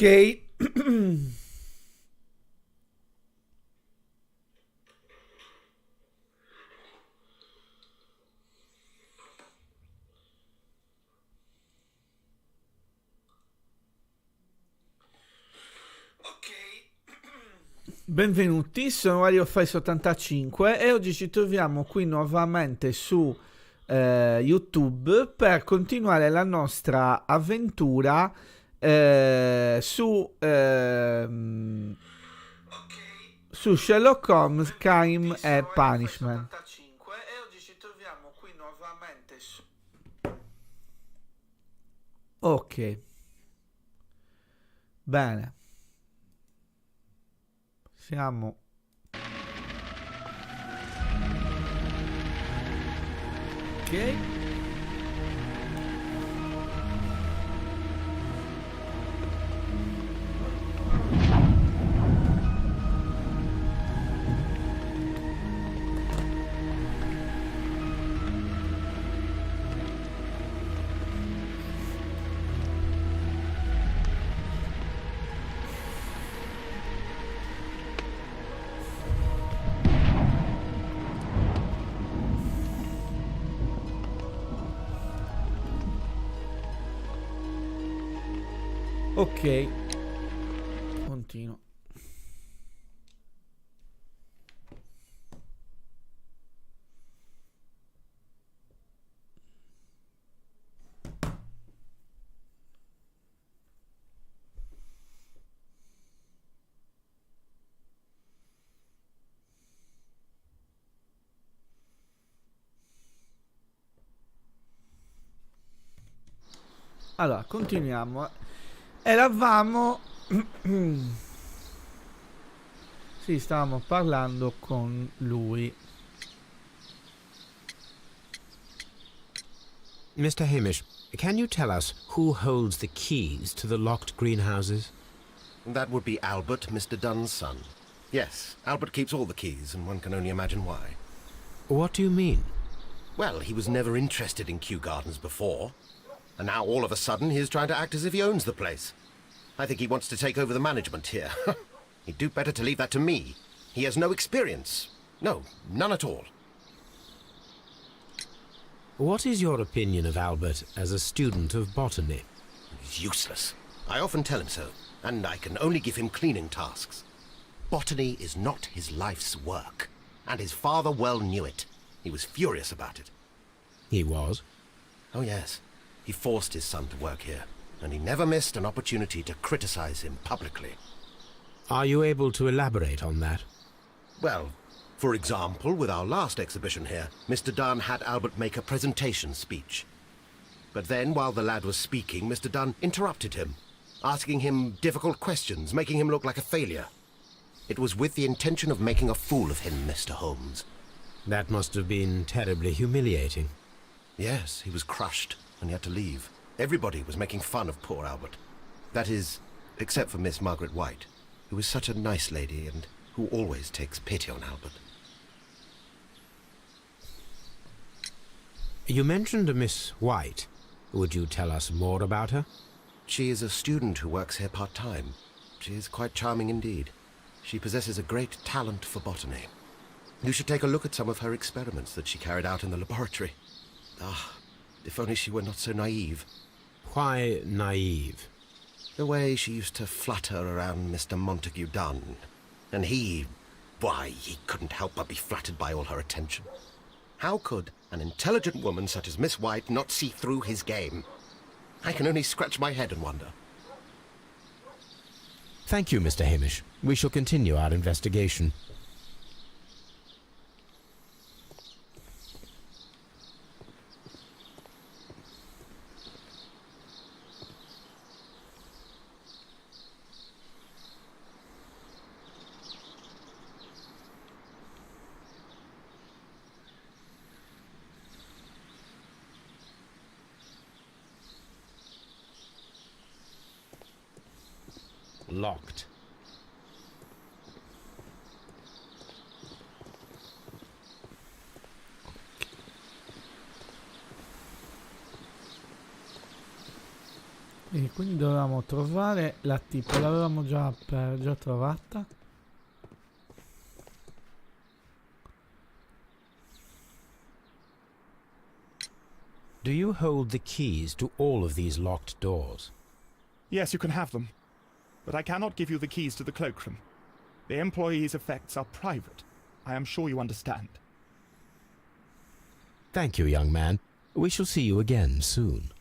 Ok. Benvenuti, sono WarioFice85 e oggi ci troviamo qui nuovamente su YouTube per continuare la nostra avventura su Sherlock Holmes, Crime e Punishment. E oggi ci troviamo qui nuovamente su... Ok, bene. Siamo... Ok. Ok, continuo. Allora, continuiamo. Eravamo... sì, stavamo parlando con lui. Mr. Hamish, can you tell us who holds the keys to the locked greenhouses? That would be Albert, Mr. Dunn's son. Yes, Albert keeps all the keys, and one can only imagine why. What do you mean? Well, he was never interested in Kew Gardens before. And now all of a sudden he is trying to act as if he owns the place. I think he wants to take over the management here. He'd do better to leave that to me. He has no experience. No, none at all. What is your opinion of Albert as a student of botany? He's useless. I often tell him so, and I can only give him cleaning tasks. Botany is not his life's work, and his father well knew it. He was furious about it. He was? Oh, yes. He forced his son to work here, and he never missed an opportunity to criticize him publicly. Are you able to elaborate on that? Well, for example, with our last exhibition here, Mr. Dunn had Albert make a presentation speech. But then, while the lad was speaking, Mr. Dunn interrupted him, asking him difficult questions, making him look like a failure. It was with the intention of making a fool of him, Mr. Holmes. That must have been terribly humiliating. Yes, he was crushed, and he had to leave. Everybody was making fun of poor Albert. That is, except for Miss Margaret White, who is such a nice lady and who always takes pity on Albert. You mentioned a Miss White. Would you tell us more about her? She is a student who works here part-time. She is quite charming indeed. She possesses a great talent for botany. You should take a look at some of her experiments that she carried out in the laboratory. Ah, if only she were not so naive. Why naive? The way she used to flutter around Mr. Montague Dunn. And why, he couldn't help but be flattered by all her attention. How could an intelligent woman such as Miss White not see through his game? I can only scratch my head and wonder. Thank you, Mr. Hamish. We shall continue our investigation. Locked. E quindi dovevamo trovare la tipa, l'avevamo già trovata. Do you hold the keys to all of these locked doors? Yes, you can have them. But I cannot give you the keys to the cloakroom. The employees' effects are private. I am sure you understand. Thank you, young man. We shall see you again soon.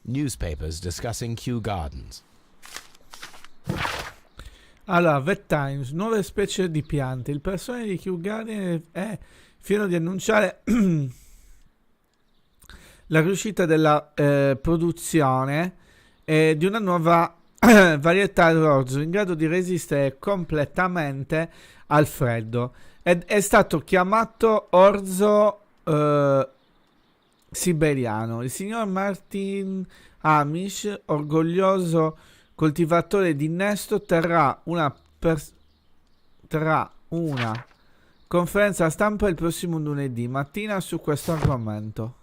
Newspapers discussing Kew Gardens. Allora, Vet Times, nuove specie di piante. Il personale di Kew Garden è fiero di annunciare la riuscita della produzione di una nuova varietà d'orzo in grado di resistere completamente al freddo. È stato chiamato orzo siberiano. Il signor Martin Amish, orgoglioso coltivatore di innesto, terrà una conferenza stampa il prossimo lunedì mattina su questo argomento.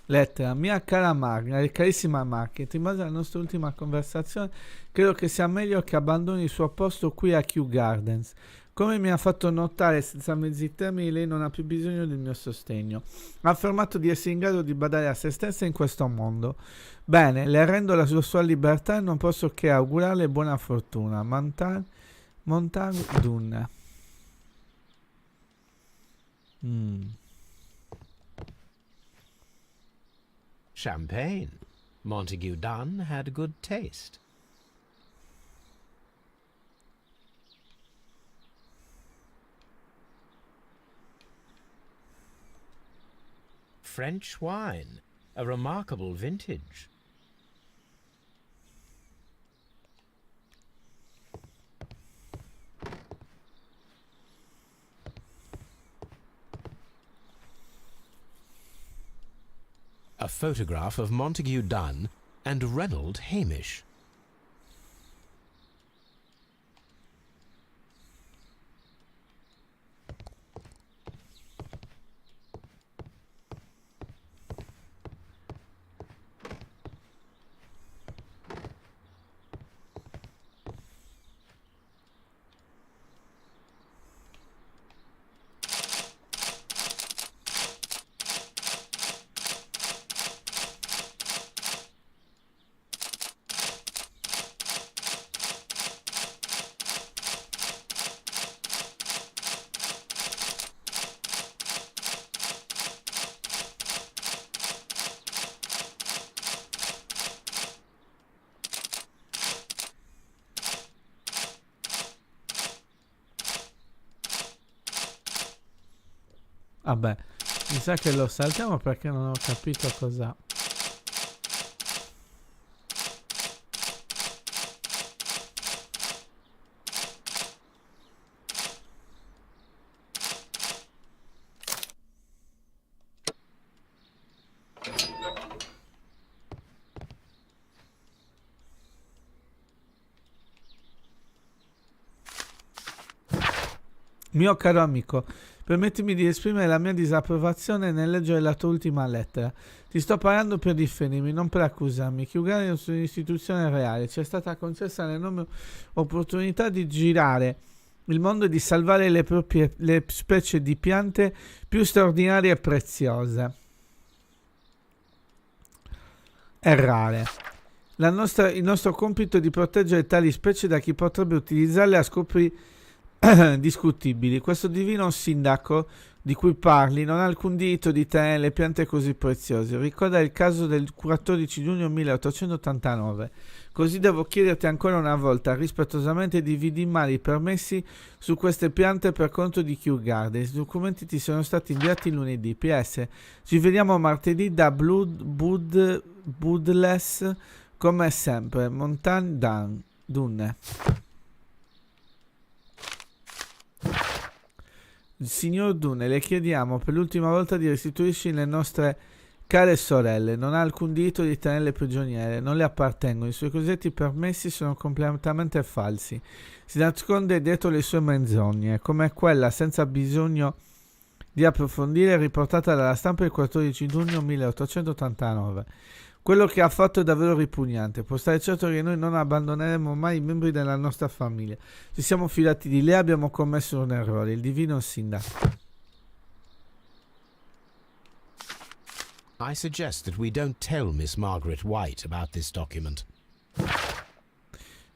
Lettera, mia cara Magna, carissima Market, in base alla nostra ultima conversazione, credo che sia meglio che abbandoni il suo posto qui a Kew Gardens. Come mi ha fatto notare senza mezzi termini, lei non ha più bisogno del mio sostegno. Ha affermato di essere in grado di badare a se stessa in questo mondo. Bene, le rendo la sua libertà e non posso che augurarle buona fortuna. Montague Dunne. Champagne. Montague Dunn had good taste. French wine, a remarkable vintage. A photograph of Montague Dunn and Reynold Hamish. Vabbè, Mi sa che lo saltiamo perché non ho capito cos'ha. Mio caro amico, permettimi di esprimere la mia disapprovazione nel leggere la tua ultima lettera. Ti sto parlando per difendermi, non per accusarmi. Chiugare è un'istituzione reale. Ci è stata concessa l'enorme opportunità di girare il mondo e di salvare le specie di piante più straordinarie e preziose. È rare. Il nostro compito è di proteggere tali specie da chi potrebbe utilizzarle a scopi discutibili. Questo divino sindaco di cui parli non ha alcun diritto di tenere le piante così preziose. Ricorda il caso del 14 giugno 1889. Così devo chiederti ancora una volta rispettosamente di vidimare i permessi su queste piante per conto di Kew Gardens. I documenti ti sono stati inviati lunedì. PS. Ci vediamo martedì da Budless come sempre. Montagne Dunne. Signor Dunne, le chiediamo per l'ultima volta di restituirci le nostre care sorelle. Non ha alcun diritto di tenerle prigioniere, non le appartengono. I suoi cosiddetti permessi sono completamente falsi. Si nasconde dietro le sue menzogne, come quella senza bisogno di approfondire riportata dalla stampa il 14 giugno 1889. Quello che ha fatto è davvero ripugnante. Può stare certo che noi non abbandoneremo mai i membri della nostra famiglia. Ci siamo fidati di lei, abbiamo commesso un errore. Il divino sindaco. I suggest that we don't tell Miss Margaret White about this document.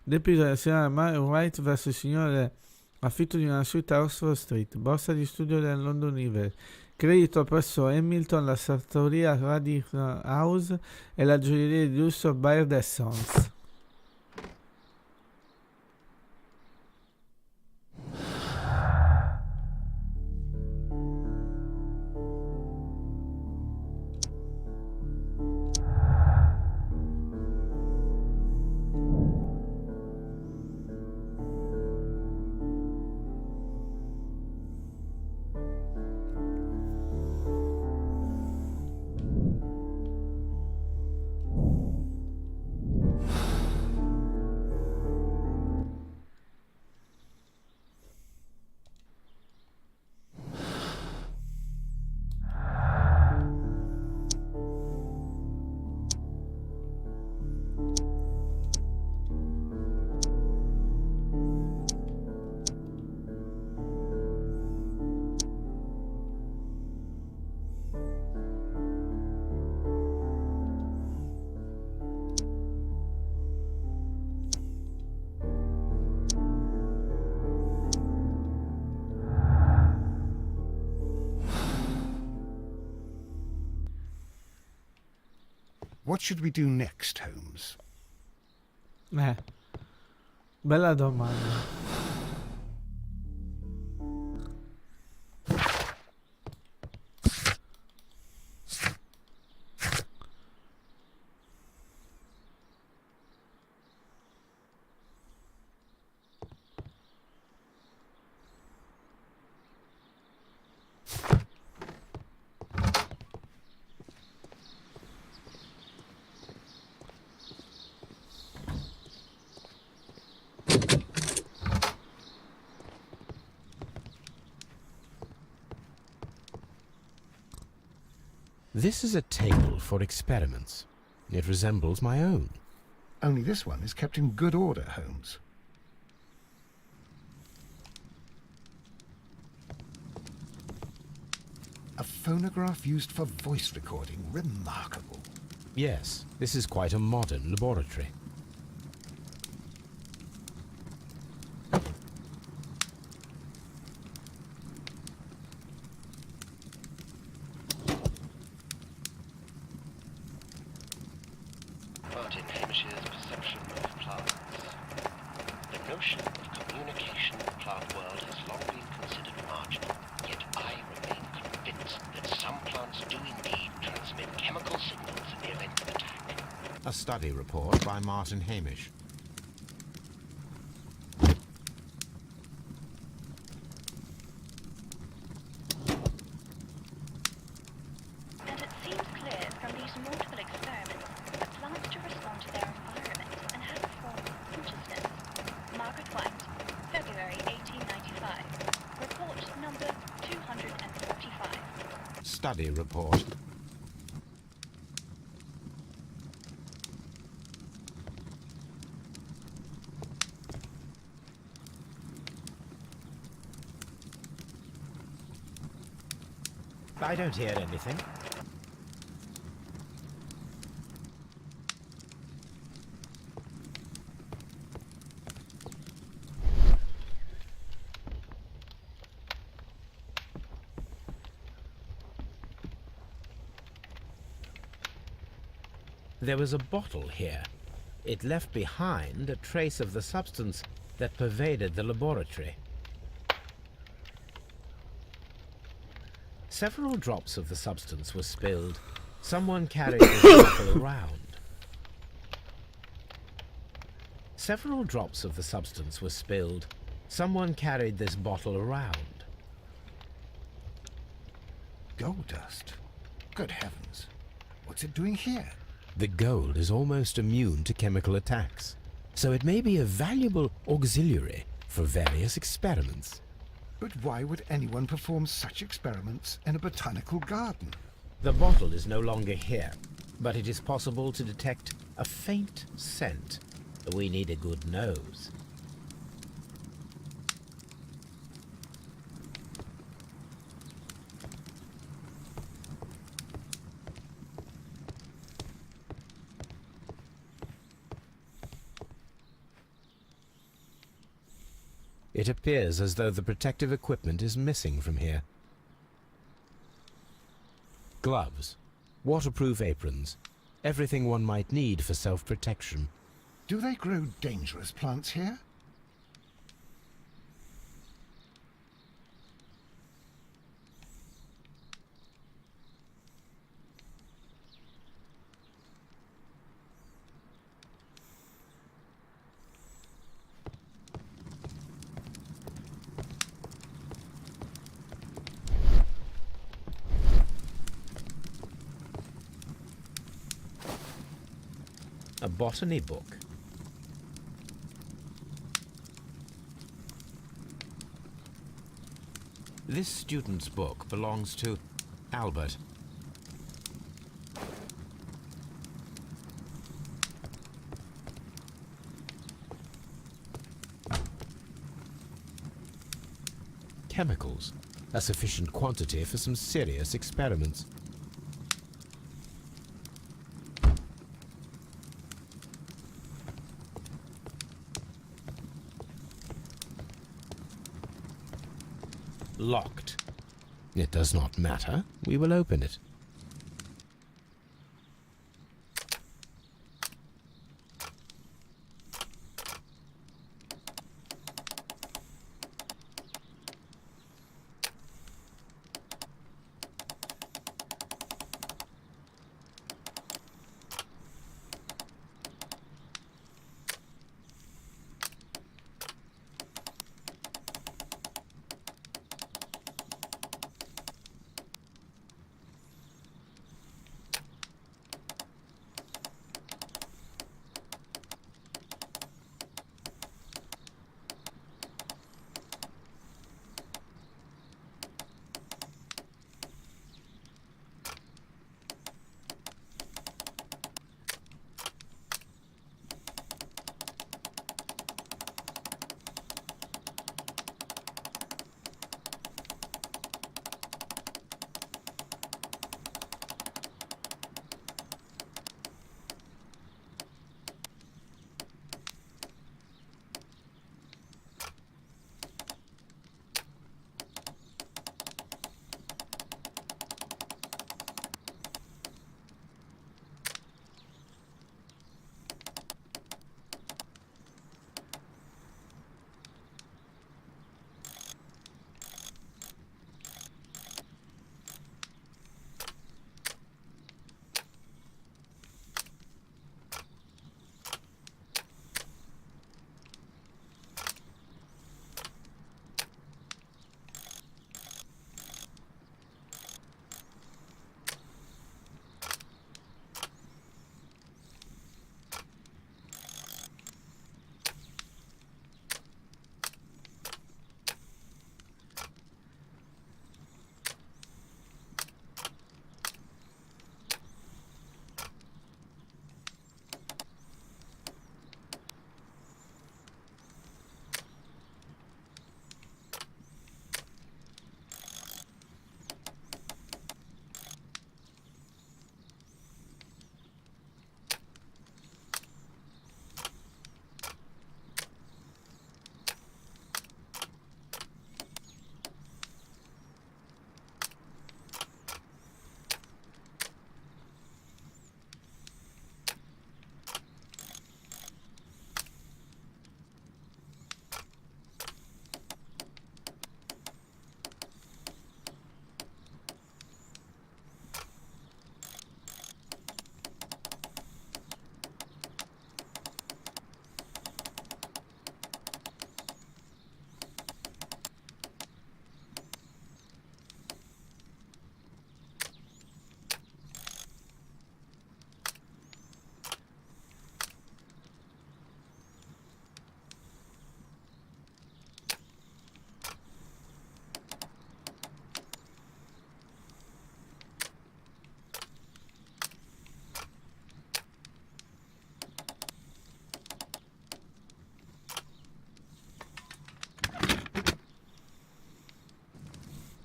Debito della signora Mary White verso il signore affitto di una suite a Oxford Street, borsa di studio del London University. Credito presso Hamilton, la sartoria Radisson House e la gioielleria di lusso Baird & Sons. What should we do next, Holmes? Bella domanda. This is a table for experiments. It resembles my own. Only this one is kept in good order, Holmes. A phonograph used for voice recording. Remarkable. Yes, this is quite a modern laboratory. Martin Hamish's perception of plants. The notion of communication in the plant world has long been considered marginal, yet I remain convinced that some plants study report by Martin Hamish. And it seems clear from these multiple experiments that plants to respond to their environment and have a form of consciousness. Margaret White, February 1895. Report number 245. Study report. I don't hear anything. There was a bottle here. It left behind a trace of the substance that pervaded the laboratory. Several drops of the substance were spilled. Someone carried this bottle around. Several drops of the substance were spilled. Someone carried this bottle around. Gold dust? Good heavens. What's it doing here? The gold is almost immune to chemical attacks, so it may be a valuable auxiliary for various experiments. But why would anyone perform such experiments in a botanical garden? The bottle is no longer here, but it is possible to detect a faint scent. We need a good nose. It appears as though the protective equipment is missing from here. Gloves, waterproof aprons, everything one might need for self-protection. Do they grow dangerous plants here? A botany book. This student's book belongs to Albert. Chemicals, a sufficient quantity for some serious experiments. Locked. It does not matter. We will open it.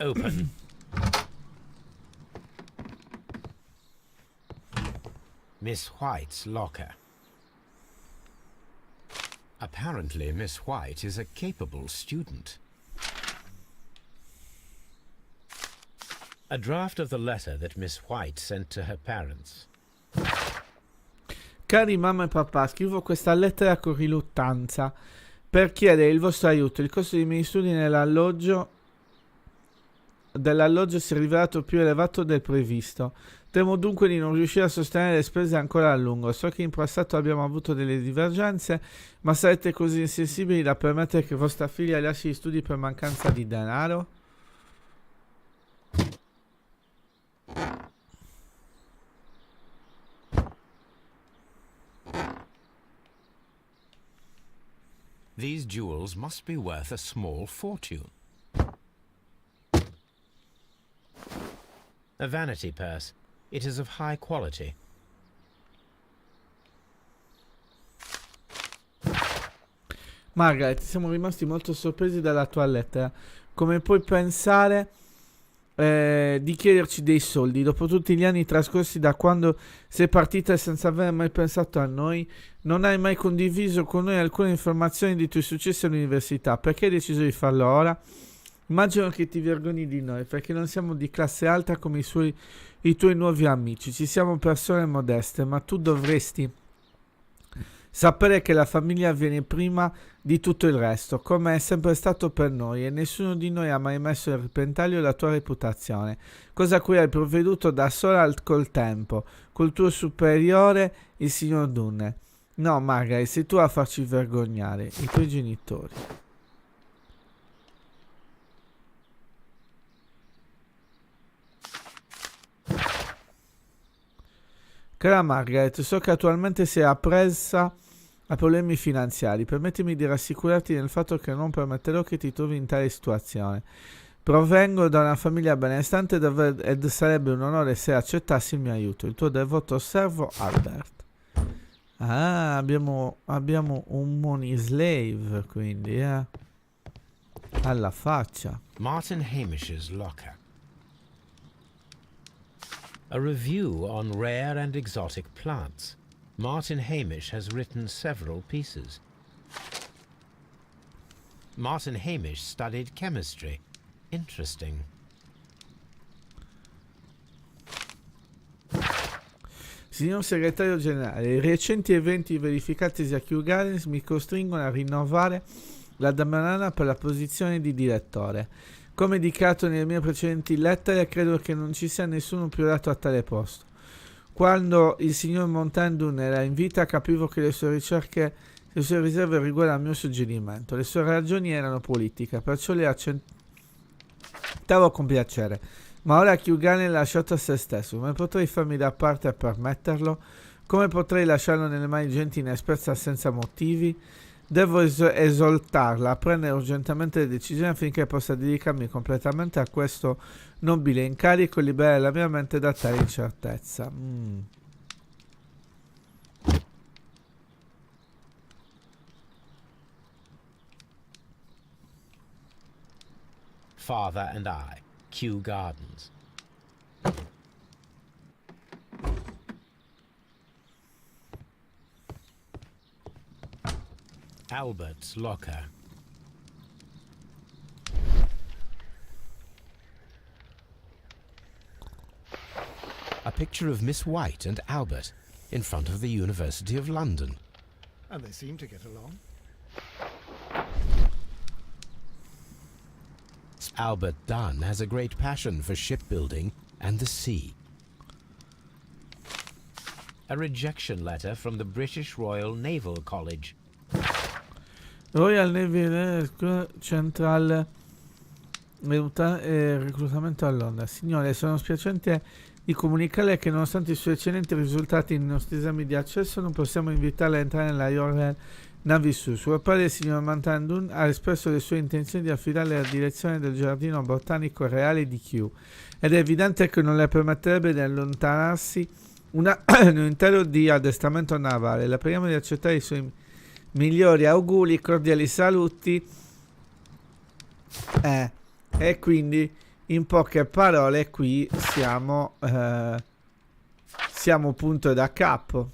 Open. Miss White's locker. Apparently, Miss White is a capable student. A draft of the letter that Miss White sent to her parents. Cari mamma e papà, scrivo questa lettera con riluttanza per chiedere il vostro aiuto. Il costo dei miei studi dell'alloggio si è rivelato più elevato del previsto. Temo dunque di non riuscire a sostenere le spese ancora a lungo. So che in passato abbiamo avuto delle divergenze, ma sarete così insensibili da permettere che vostra figlia lasci gli studi per mancanza di denaro? These jewels must be worth a small fortune. A vanity purse. It is of high quality. Margaret, siamo rimasti molto sorpresi dalla tua lettera. Come puoi pensare di chiederci dei soldi dopo tutti gli anni trascorsi da quando sei partita e senza aver mai pensato a noi? Non hai mai condiviso con noi alcune informazioni dei tuoi successi all'università. Perché hai deciso di farlo ora? Immagino che ti vergogni di noi, perché non siamo di classe alta come i tuoi nuovi amici. Ci siamo persone modeste, ma tu dovresti sapere che la famiglia viene prima di tutto il resto, come è sempre stato per noi, e nessuno di noi ha mai messo a repentaglio la tua reputazione, cosa a cui hai provveduto da sola col tempo, col tuo superiore, il signor Dunne. No, Margaret, sei tu a farci vergognare, i tuoi genitori. Cara Margaret, so che attualmente sei appressa a problemi finanziari. Permettimi di rassicurarti nel fatto che non permetterò che ti trovi in tale situazione. Provengo da una famiglia benestante ed sarebbe un onore se accettassi il mio aiuto. Il tuo devoto servo Albert. Ah, abbiamo un money slave, quindi, alla faccia. Martin Hamish's locker. A review on rare and exotic plants. Martin Hamish has written several pieces. Martin Hamish studied chemistry. Interesting. Signor Segretario Generale, i recenti eventi verificatisi a Kew Gardens mi costringono a rinnovare la banana per la posizione di direttore. Come dichiarato nelle mie precedenti lettere, credo che non ci sia nessuno più adatto a tale posto. Quando il signor Montandun era in vita, capivo che le sue riserve riguardo al mio suggerimento. Le sue ragioni erano politiche, perciò le accettavo con piacere. Ma ora Kew Gardens è lasciato a se stesso. Come potrei farmi da parte a permetterlo? Come potrei lasciarlo nelle mani di gente inesperta senza motivi? Devo esortarla a prendere urgentemente le decisioni affinché possa dedicarmi completamente a questo nobile incarico e liberare la mia mente da tale incertezza. Father and I. Kew Gardens. Albert's locker. A picture of Miss White and Albert in front of the University of London. And they seem to get along. Albert Dunn has a great passion for shipbuilding and the sea. A rejection letter from the British Royal Naval College. Royal Navy Central reclutamento a Londra. Signore, sono spiacente di comunicarle che nonostante i suoi eccellenti risultati nei nostri esami di accesso non possiamo invitarla a entrare nella Royal Navy Su. Suo padre, il signor Mantandun, ha espresso le sue intenzioni di affidarle la direzione del giardino botanico reale di Kew ed è evidente che non le permetterebbe di allontanarsi un anno intero di addestramento navale. La preghiamo di accettare i suoi migliori auguri, cordiali saluti e quindi In poche parole, qui siamo punto da capo.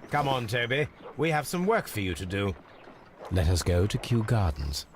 Come on, Toby. We have some work for you to do. Let us go to Kew Gardens.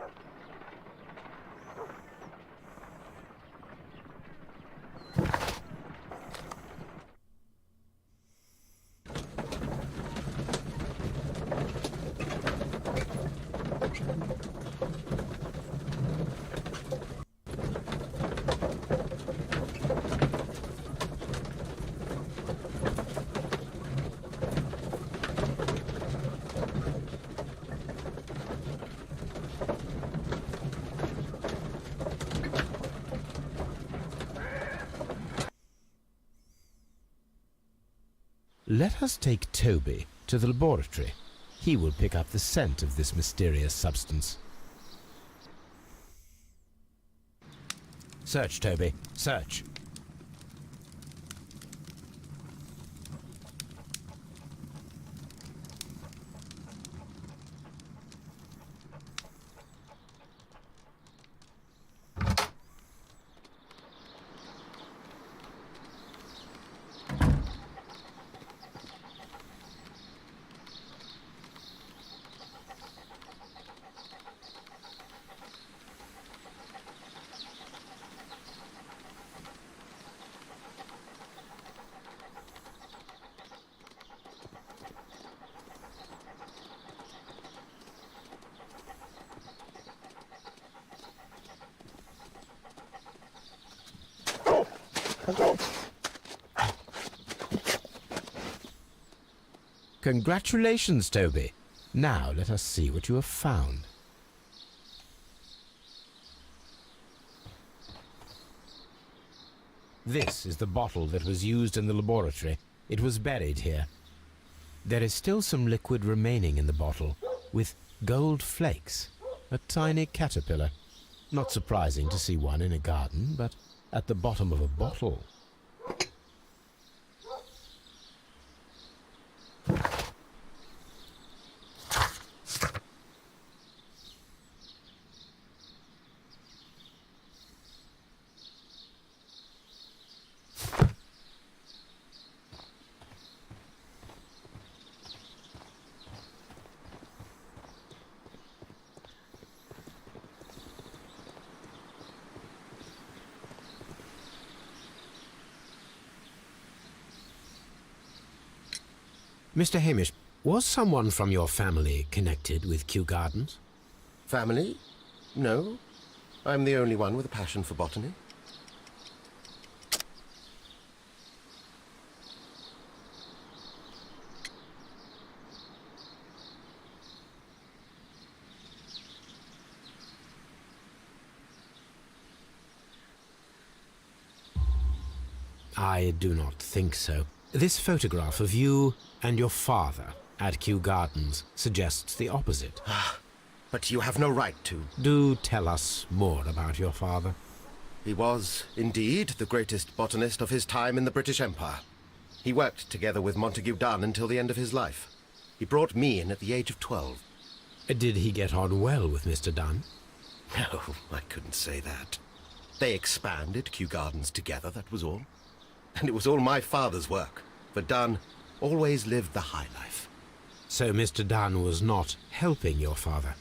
Let us take Toby to the laboratory. He will pick up the scent of this mysterious substance. Search, Toby. Search. Congratulations, Toby. Now let us see what you have found. This is the bottle that was used in the laboratory. It was buried here. There is still some liquid remaining in the bottle, with gold flakes, a tiny caterpillar. Not surprising to see one in a garden, but at the bottom of a bottle. Mr. Hamish, was someone from your family connected with Kew Gardens? Family? No. I'm the only one with a passion for botany. I do not think so. This photograph of you and your father at Kew Gardens suggests the opposite. But you have no right to. Do tell us more about your father. He was, indeed, the greatest botanist of his time in the British Empire. He worked together with Montague Dunn until the end of his life. He brought me in at the age of 12. Did he get on well with Mr. Dunn? No, I couldn't say that. They expanded Kew Gardens together, that was all. And it was all my father's work, for Dunn always lived the high life. So Mr. Dunn was not helping your father?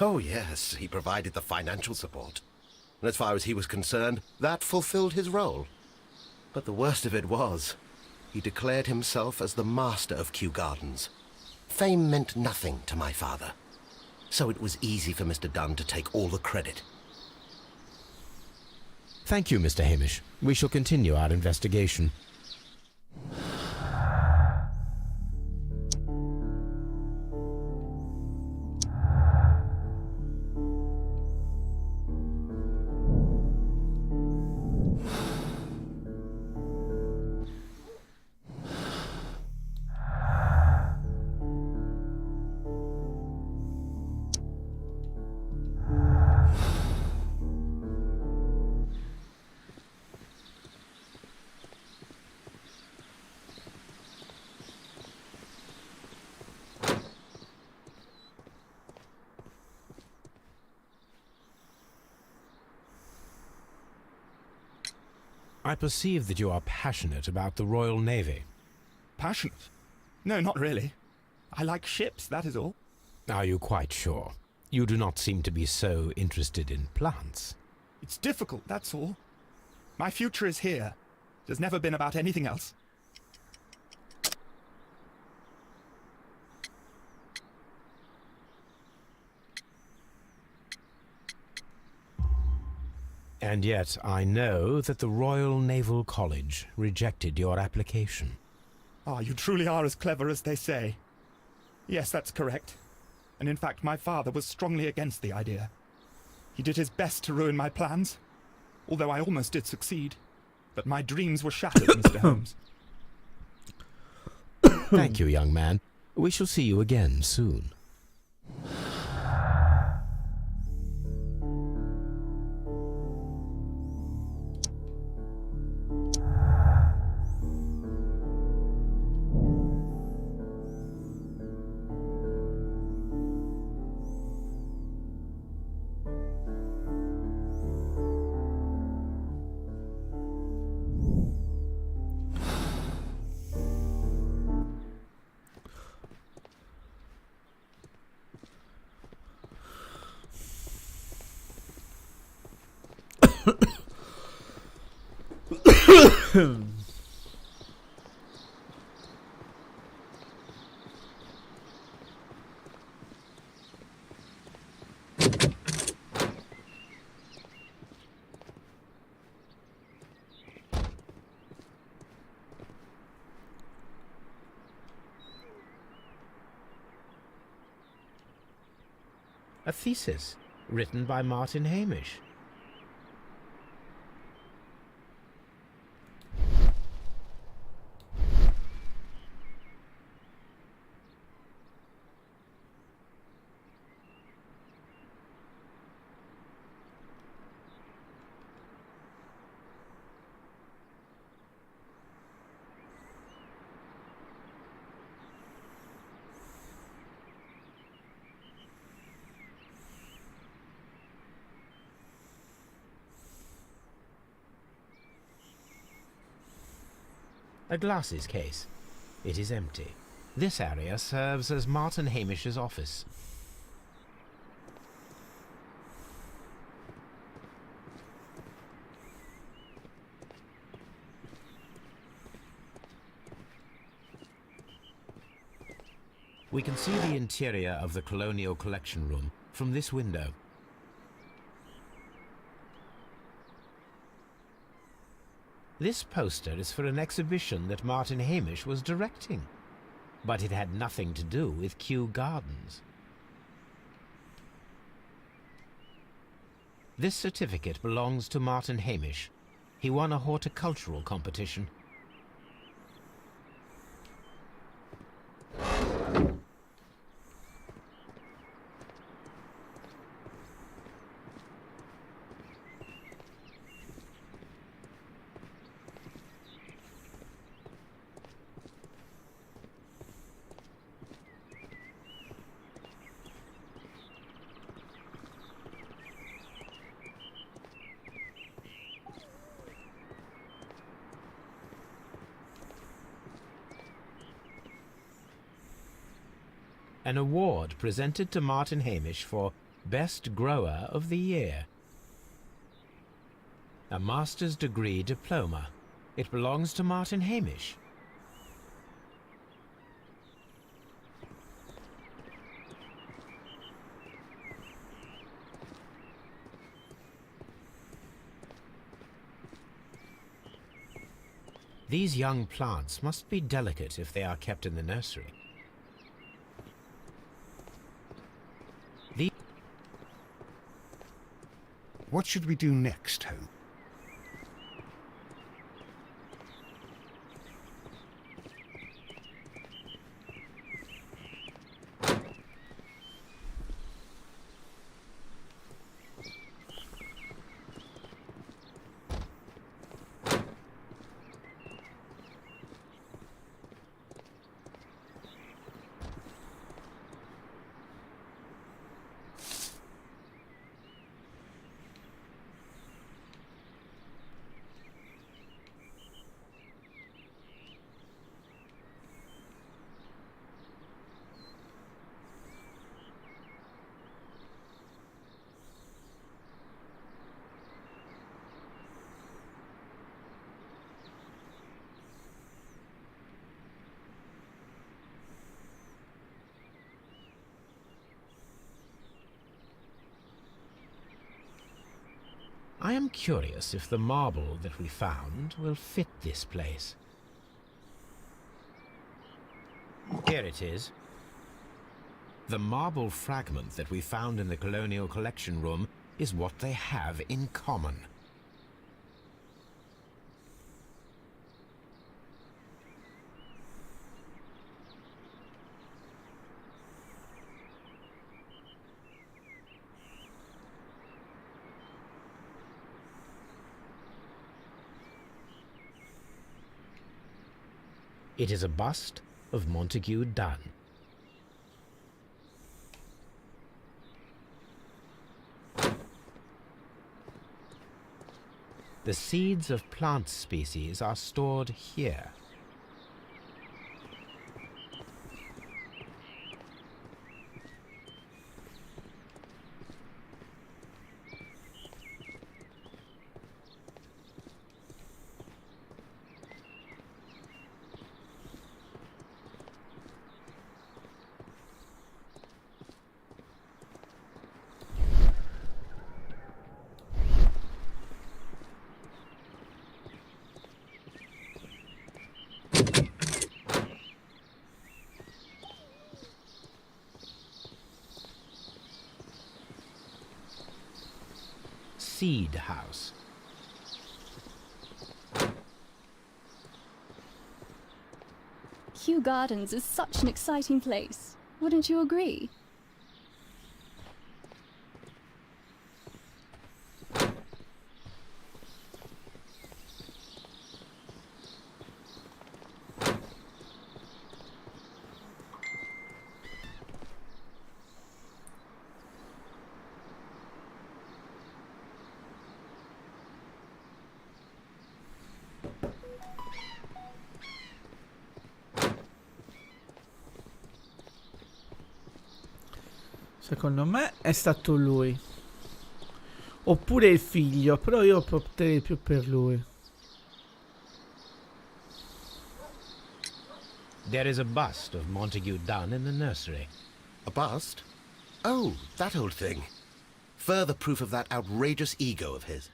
Oh, yes, he provided the financial support. And as far as he was concerned, that fulfilled his role. But the worst of it was, he declared himself as the master of Kew Gardens. Fame meant nothing to my father. So it was easy for Mr. Dunn to take all the credit. Thank you, Mr. Hamish. We shall continue our investigation. I perceive that you are passionate about the Royal Navy. Passionate? No, not really. I like ships, that is all. Are you quite sure? You do not seem to be so interested in plants. It's difficult, that's all. My future is here. It has never been about anything else. And yet I know that the Royal Naval College rejected your application. Ah, you truly are as clever as they say. Yes, that's correct. And in fact, my father was strongly against the idea. He did his best to ruin my plans, although I almost did succeed. But my dreams were shattered, Mr. Holmes. Thank you, young man. We shall see you again soon. A thesis written by Martin Hamish. A glasses case. It is empty. This area serves as Martin Hamish's office. We can see the interior of the Colonial Collection Room from this window. This poster is for an exhibition that Martin Hamish was directing, but it had nothing to do with Kew Gardens. This certificate belongs to Martin Hamish. He won a horticultural competition. an award presented to Martin Hamish for Best Grower of the Year. A master's degree diploma. It belongs to Martin Hamish. These young plants must be delicate if they are kept in the nursery. What should we do next, Holmes? I am curious if the marble that we found will fit this place. Here it is. The marble fragment that we found in the Colonial Collection Room is what they have in common. It is a bust of Montague Dunn. The seeds of plant species are stored here. Seed house. Kew Gardens is such an exciting place. Wouldn't you agree? Secondo me è stato lui. Oppure il figlio, però io opterei più per lui. There is a bust of Montague Dunn in the nursery. A bust? Oh, that old thing. Further proof of that outrageous ego of his.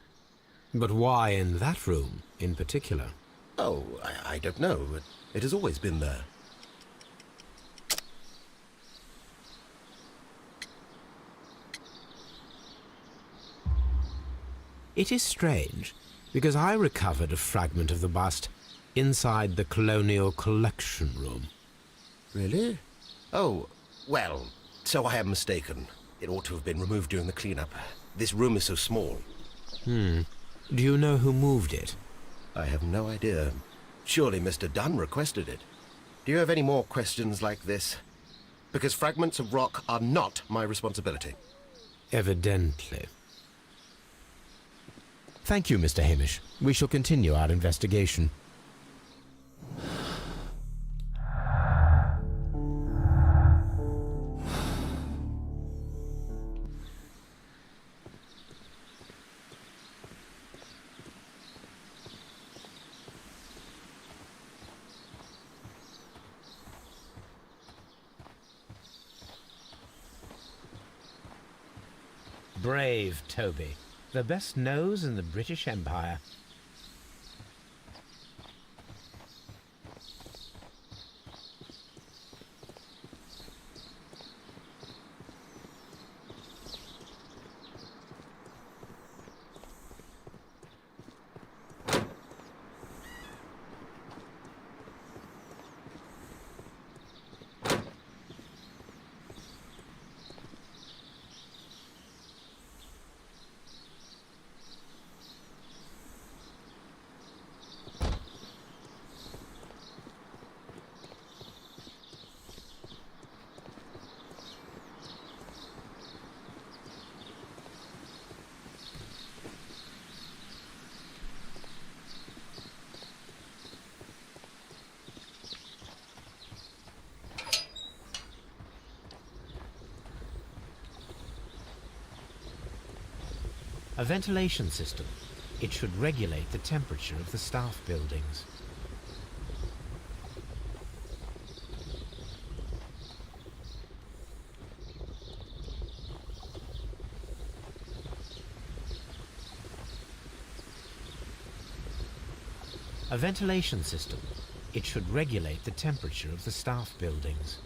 But why in that room in particular? Oh, I don't know. It has always been there. It is strange, because I recovered a fragment of the bust inside the Colonial Collection Room. Really? Oh, well, so I am mistaken. It ought to have been removed during the cleanup. This room is so small. Do you know who moved it? I have no idea. Surely Mr. Dunn requested it. Do you have any more questions like this? Because fragments of rock are not my responsibility. Evidently. Thank you, Mr. Hamish. We shall continue our investigation. Brave Toby, the best nose in the British Empire. A ventilation system. It should regulate the temperature of the staff buildings. A ventilation system. It should regulate the temperature of the staff buildings.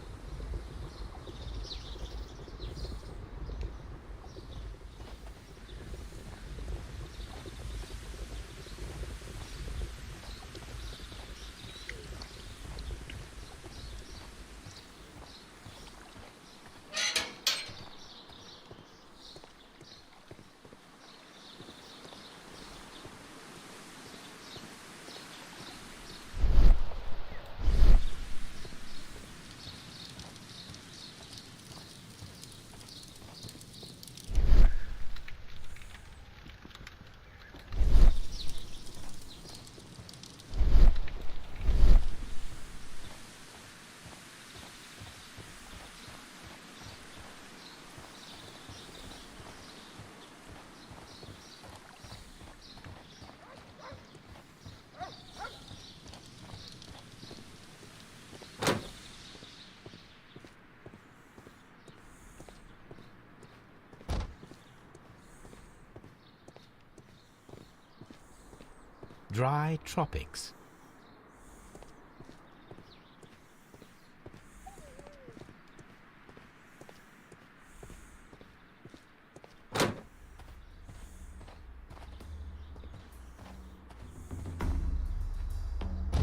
Dry tropics.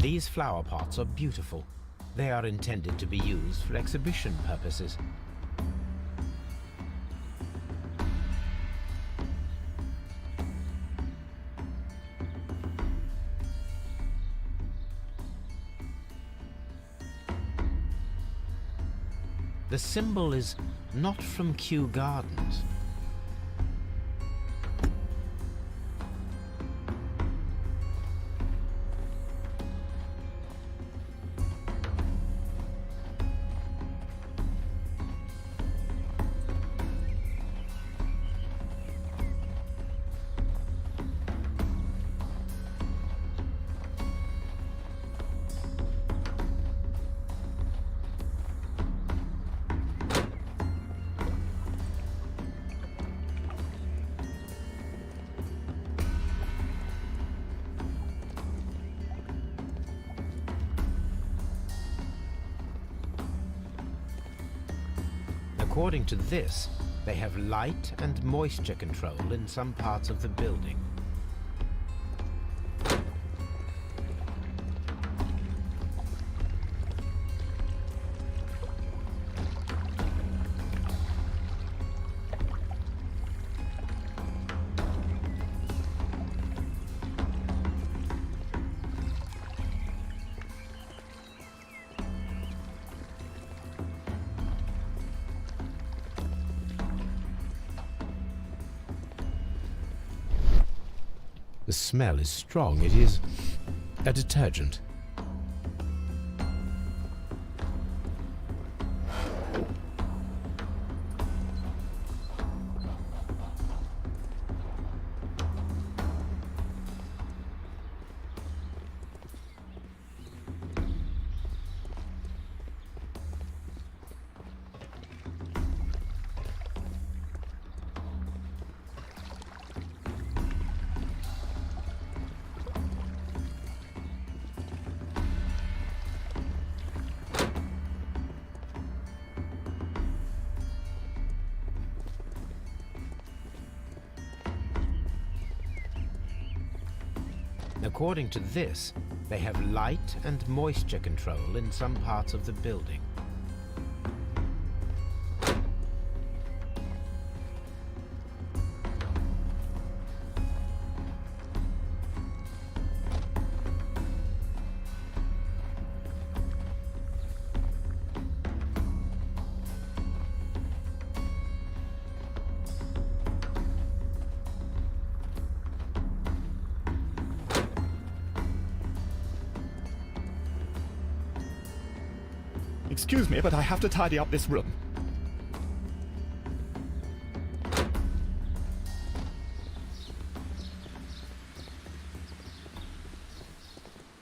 These flower pots are beautiful. They are intended to be used for exhibition purposes. The symbol is not from Kew Gardens. According to this, they have light and moisture control in some parts of the building. The smell is strong. It is a detergent. According to this, they have light and moisture control in some parts of the building. Excuse me, but I have to tidy up this room.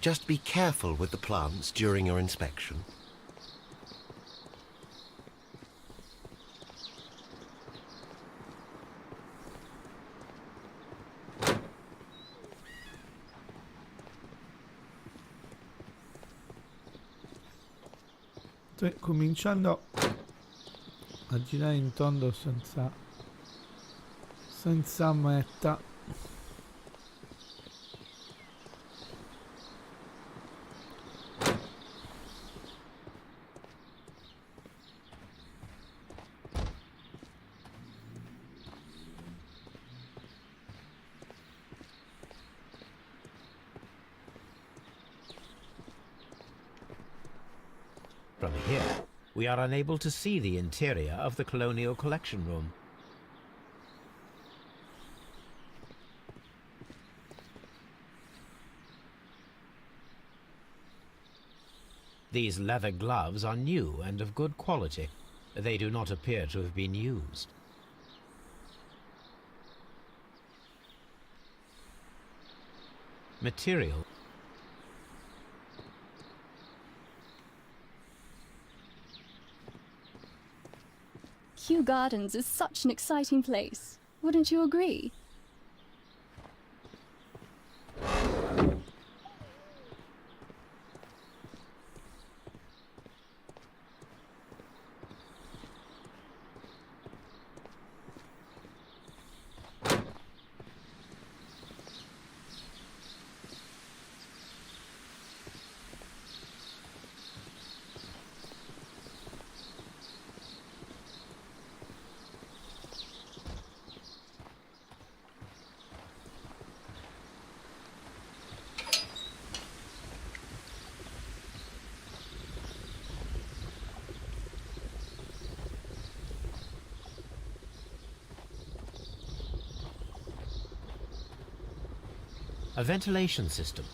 Just be careful with the plants during your inspection. Sto cominciando a girare in tondo senza meta. From here, we are unable to see the interior of the Colonial Collection Room. These leather gloves are new and of good quality. They do not appear to have been used. Material. Kew Gardens is such an exciting place. Wouldn't you agree? A ventilation system.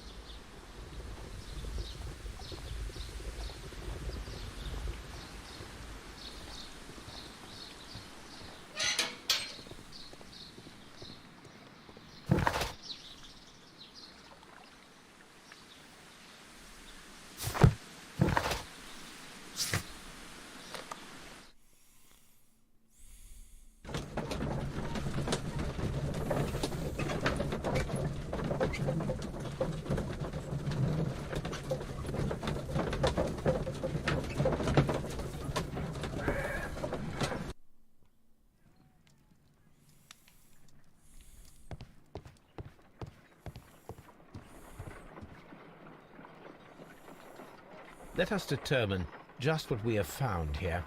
Let us determine just what we have found here.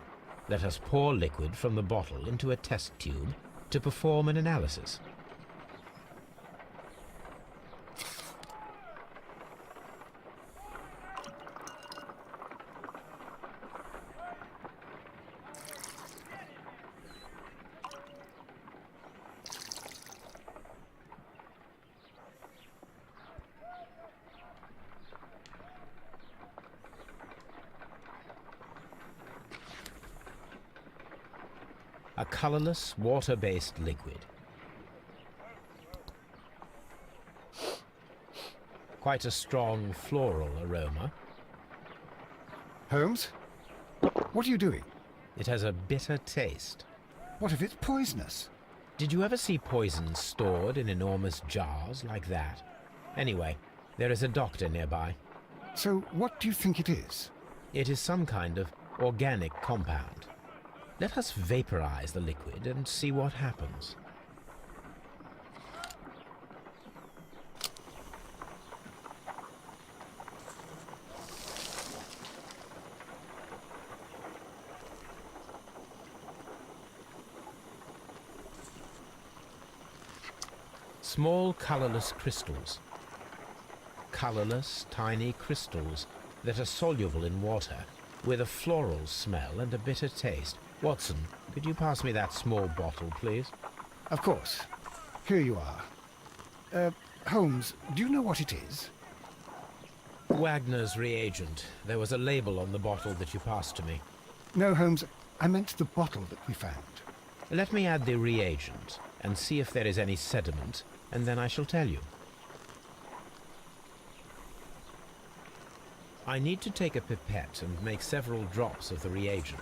Let us pour liquid from the bottle into a test tube to perform an analysis. A colorless, water-based liquid. Quite a strong floral aroma. Holmes? What are you doing? It has a bitter taste. What if it's poisonous? Did you ever see poison stored in enormous jars like that? Anyway, there is a doctor nearby. So what do you think it is? It is some kind of organic compound. Let us vaporize the liquid and see what happens. small colorless crystals. Colorless, tiny crystals that are soluble in water, with a floral smell and a bitter taste. Watson, could you pass me that small bottle, please? Of course. Here you are. Holmes, do you know what it is? Wagner's reagent. There was a label on the bottle that you passed to me. No, Holmes, I meant the bottle that we found. Let me add the reagent and see if there is any sediment, and then I shall tell you. I need to take a pipette and make several drops of the reagent.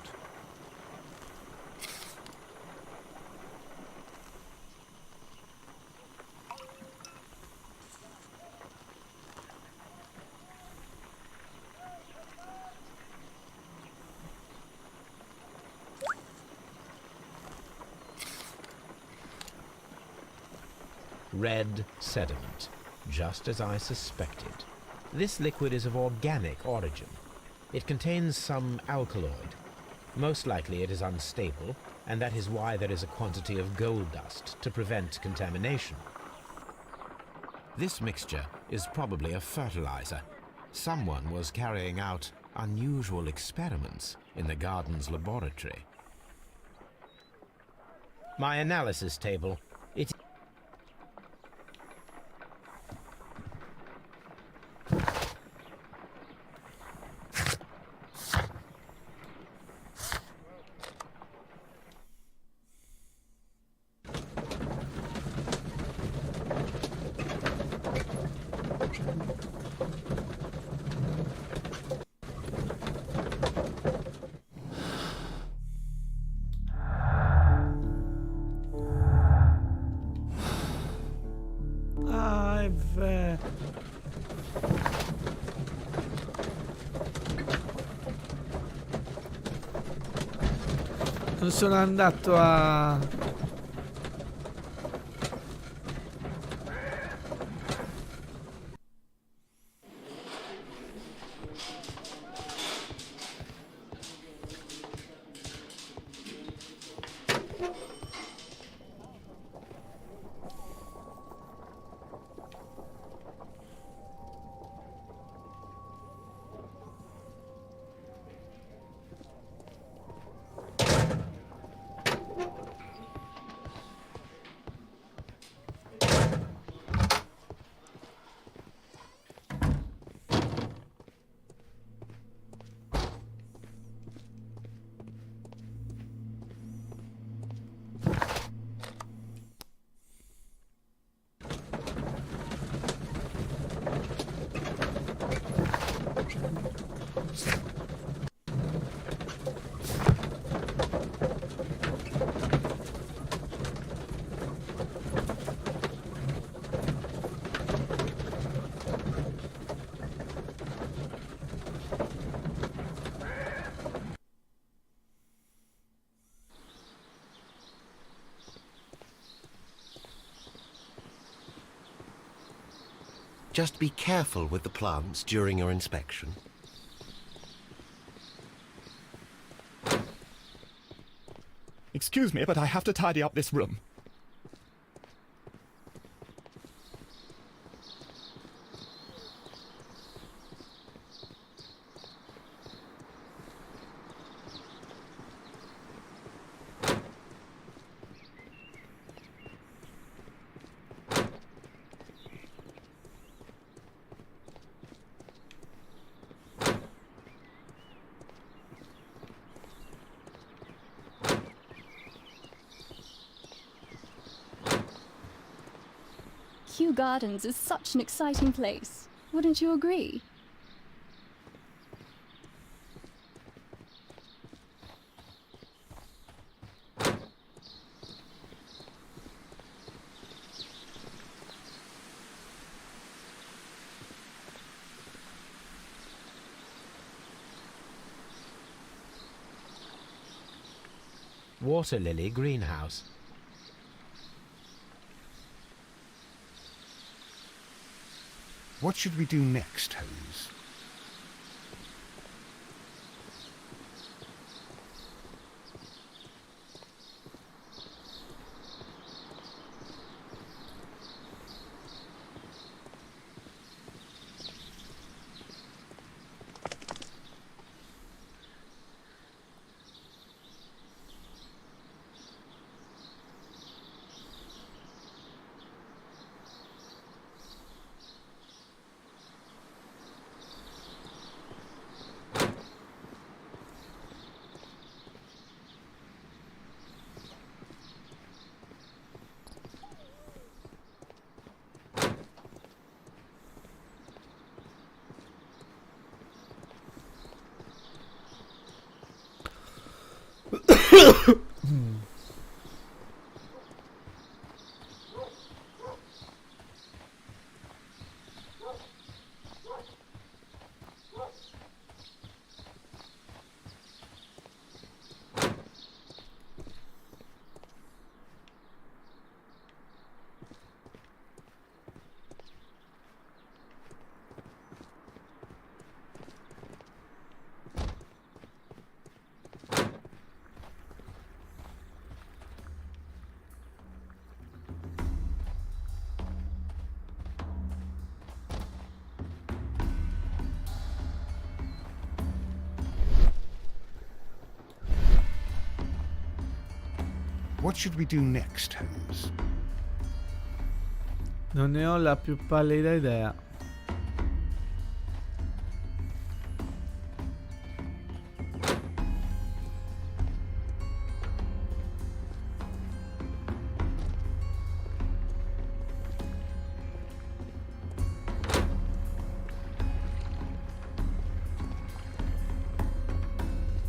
Red sediment, just as I suspected. This liquid is of organic origin. It contains some alkaloid. Most likely it is unstable, and that is why there is a quantity of gold dust to prevent contamination. This mixture is probably a fertilizer. Someone was carrying out unusual experiments in the garden's laboratory. My analysis table. It Ah, è vero. Non sono andato a... Just be careful with the plants during your inspection. Excuse me, but I have to tidy up this room. Kew Gardens is such an exciting place. Wouldn't you agree? Water lily greenhouse. What should we do next, Holmes? What should we do next, Holmes? Non ne ho la più pallida idea.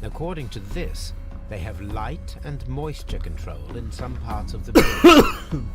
According to this, they have light and moisture control in some parts of the building.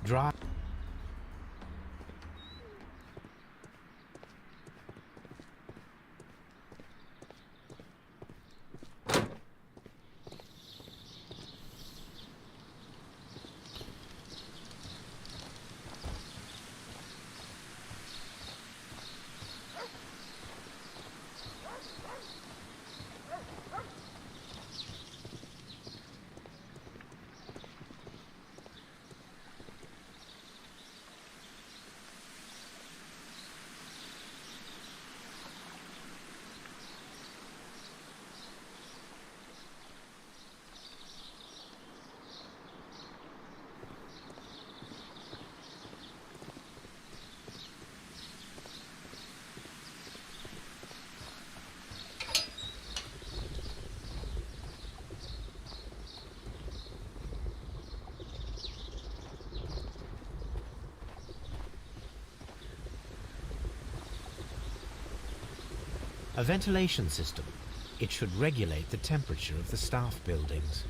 Dry. A ventilation system. It should regulate the temperature of the staff buildings.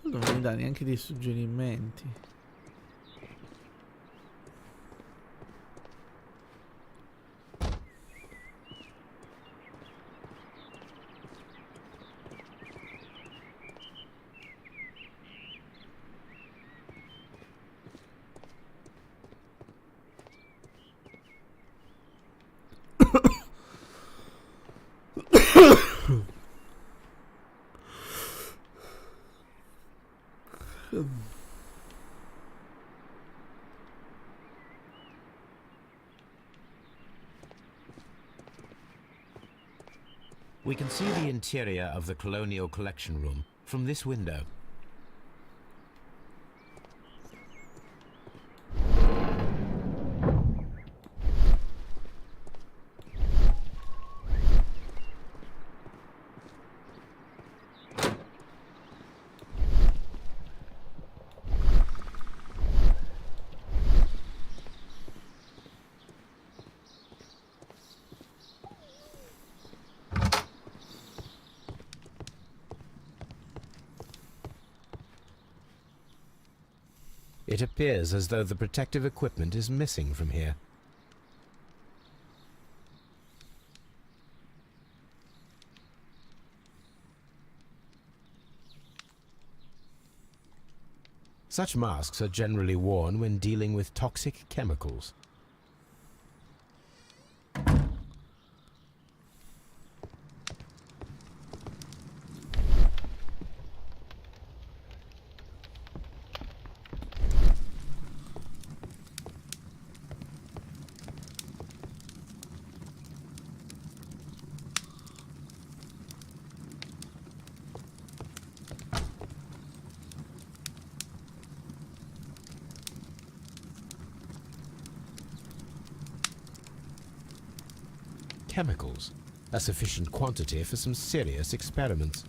Non mi dà neanche dei suggerimenti. We can see the interior of the Colonial Collection Room from this window. It appears as though the protective equipment is missing from here. Such masks are generally worn when dealing with toxic chemicals. Chemicals, a sufficient quantity for some serious experiments.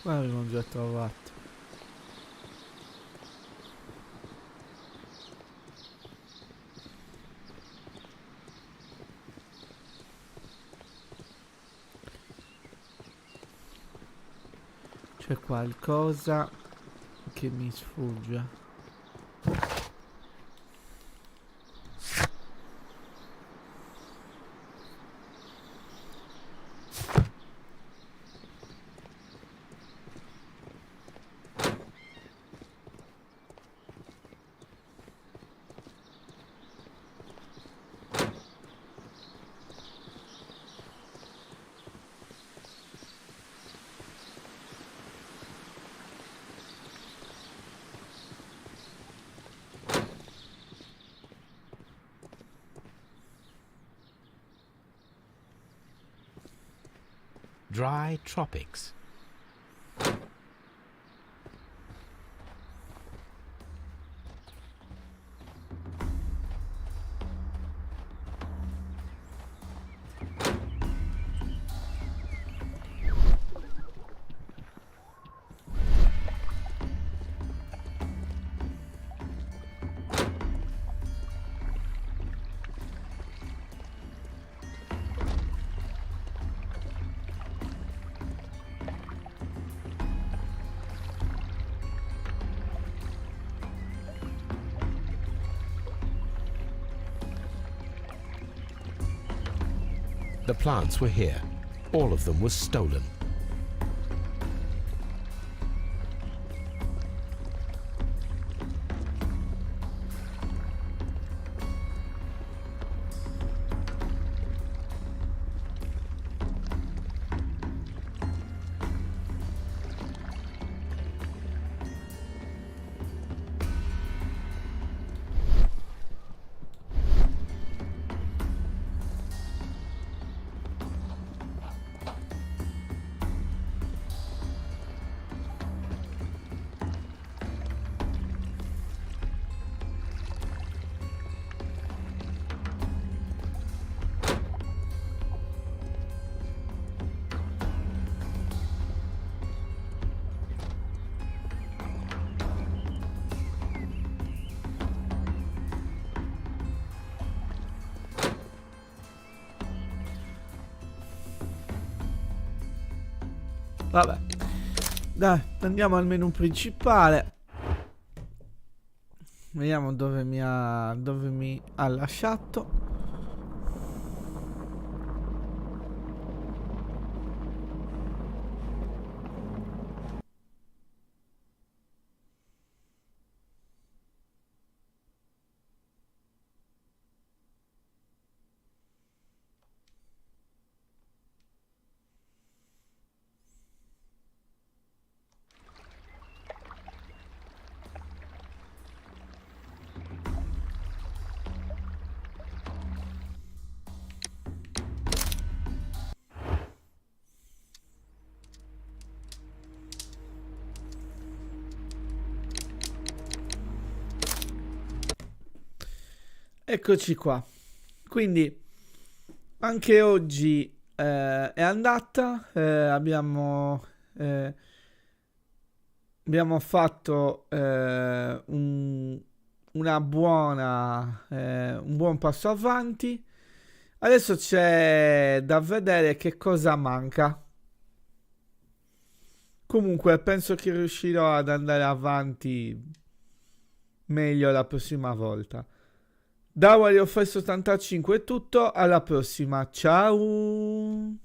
Qua l'avevo già trovato. C'è qualcosa che mi sfugge. Dry tropics. The plants were here. All of them were stolen. Vabbè. Dai, andiamo al menu principale. Vediamo dove mi ha lasciato. Eccoci qua. Quindi anche oggi è andata. Abbiamo fatto un buon passo avanti. Adesso c'è da vedere che cosa manca. Comunque penso che riuscirò ad andare avanti meglio la prossima volta. Da Wario First 85 è tutto, alla prossima, ciao!